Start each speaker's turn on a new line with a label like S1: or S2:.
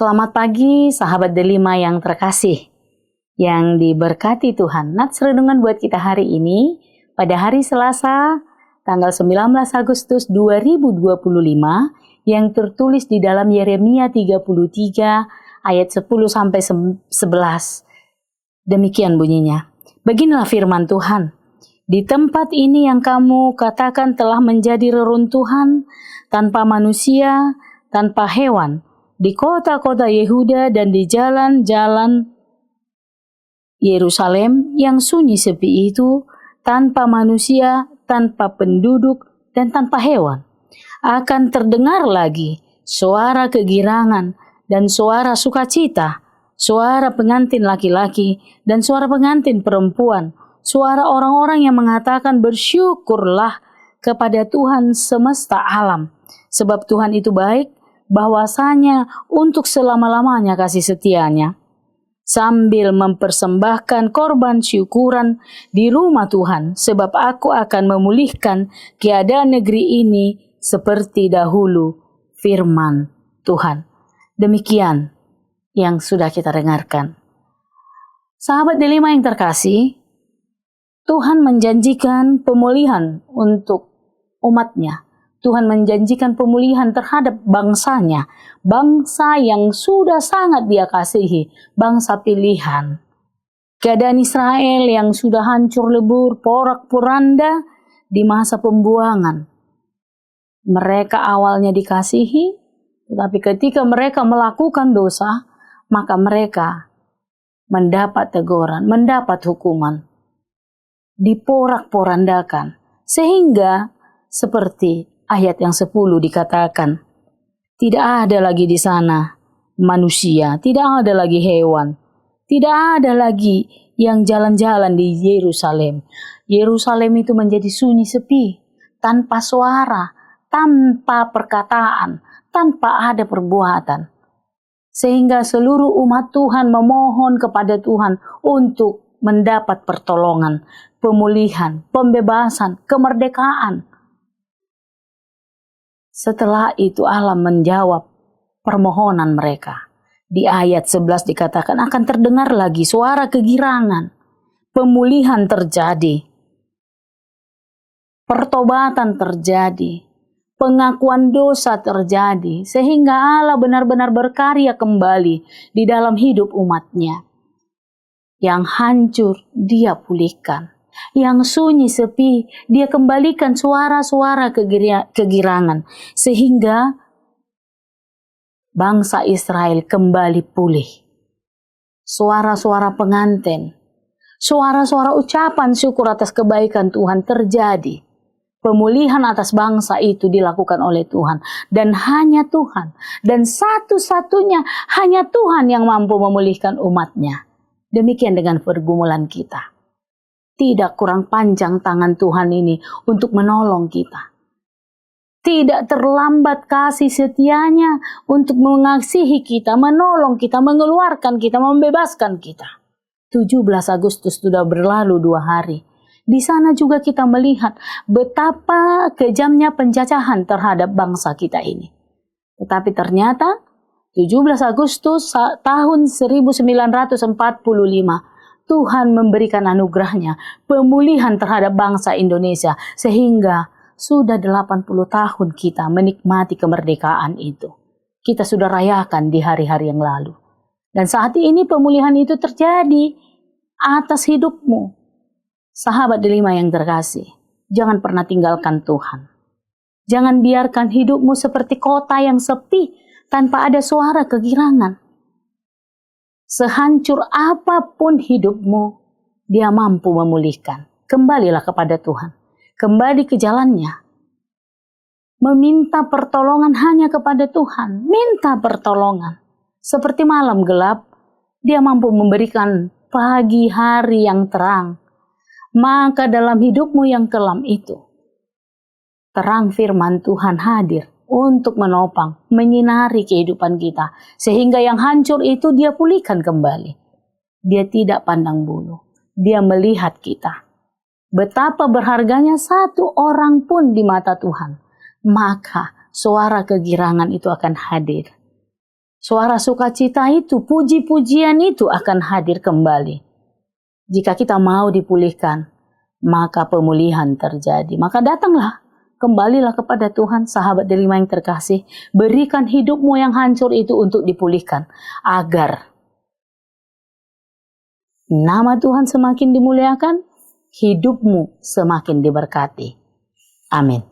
S1: Selamat pagi sahabat Delima yang terkasih, yang diberkati Tuhan. Nats renungan buat kita hari ini pada hari Selasa tanggal 19 Agustus 2025 yang tertulis di dalam Yeremia 33 ayat 10 sampai 11. Demikian bunyinya. Beginilah firman Tuhan. Di tempat ini yang kamu katakan telah menjadi reruntuhan tanpa manusia, tanpa hewan, di kota-kota Yehuda dan di jalan-jalan Yerusalem yang sunyi sepi itu, tanpa manusia, tanpa penduduk, dan tanpa hewan, akan terdengar lagi suara kegirangan dan suara sukacita, suara pengantin laki-laki dan suara pengantin perempuan, suara orang-orang yang mengatakan bersyukurlah kepada Tuhan semesta alam, sebab Tuhan itu baik, bahwasanya untuk selama-lamanya kasih setianya, sambil mempersembahkan korban syukuran di rumah Tuhan, sebab aku akan memulihkan keadaan negeri ini seperti dahulu, firman Tuhan. Demikian yang sudah kita dengarkan. Sahabat Delima yang terkasih, Tuhan menjanjikan pemulihan untuk umatnya. Tuhan menjanjikan pemulihan terhadap bangsanya, bangsa yang sudah sangat Dia kasihi, bangsa pilihan. Keadaan Israel yang sudah hancur lebur, porak-poranda di masa pembuangan. Mereka awalnya dikasihi, tetapi ketika mereka melakukan dosa, maka mereka mendapat teguran, mendapat hukuman, diporak-porandakan, sehingga seperti ayat yang 10 dikatakan, tidak ada lagi di sana manusia, tidak ada lagi hewan, tidak ada lagi yang jalan-jalan di Yerusalem. Yerusalem itu menjadi sunyi sepi, tanpa suara, tanpa perkataan, tanpa ada perbuatan. Sehingga seluruh umat Tuhan memohon kepada Tuhan untuk mendapat pertolongan, pemulihan, pembebasan, kemerdekaan. Setelah itu Allah menjawab permohonan mereka. Di ayat 11 dikatakan akan terdengar lagi suara kegirangan. Pemulihan terjadi. Pertobatan terjadi. Pengakuan dosa terjadi. Sehingga Allah benar-benar berkarya kembali di dalam hidup umatnya. Yang hancur Dia pulihkan. Yang sunyi sepi, Dia kembalikan suara-suara kegirangan, sehingga bangsa Israel kembali pulih. Suara-suara pengantin, suara-suara ucapan syukur atas kebaikan Tuhan terjadi. Pemulihan atas bangsa itu dilakukan oleh Tuhan, dan hanya Tuhan, dan satu-satunya hanya Tuhan yang mampu memulihkan umatnya. Demikian dengan pergumulan kita. Tidak kurang panjang tangan Tuhan ini untuk menolong kita. Tidak terlambat kasih setianya untuk mengasihi kita, menolong kita, mengeluarkan kita, membebaskan kita. 17 Agustus sudah berlalu 2 hari. Di sana juga kita melihat betapa kejamnya penjajahan terhadap bangsa kita ini. Tetapi ternyata 17 Agustus tahun 1945, Tuhan memberikan anugerahnya, pemulihan terhadap bangsa Indonesia, sehingga sudah 80 tahun kita menikmati kemerdekaan itu. Kita sudah rayakan di hari-hari yang lalu. Dan saat ini pemulihan itu terjadi atas hidupmu. Sahabat Delima yang terkasih, jangan pernah tinggalkan Tuhan. Jangan biarkan hidupmu seperti kota yang sepi tanpa ada suara kegirangan. Sehancur apapun hidupmu, Dia mampu memulihkan. Kembalilah kepada Tuhan. Kembali ke jalannya. Meminta pertolongan hanya kepada Tuhan. Minta pertolongan. Seperti malam gelap, Dia mampu memberikan pagi hari yang terang. Maka dalam hidupmu yang kelam itu, terang firman Tuhan hadir untuk menopang, menyinari kehidupan kita. Sehingga yang hancur itu Dia pulihkan kembali. Dia tidak pandang bulu. Dia melihat kita. Betapa berharganya satu orang pun di mata Tuhan. Maka suara kegirangan itu akan hadir. suara sukacita itu, puji-pujian itu akan hadir kembali. Jika kita mau dipulihkan, maka pemulihan terjadi. Maka datanglah, kembalilah kepada Tuhan, sahabat delima yang terkasih. Berikan hidupmu yang hancur itu untuk dipulihkan, agar nama Tuhan semakin dimuliakan, hidupmu semakin diberkati. Amin.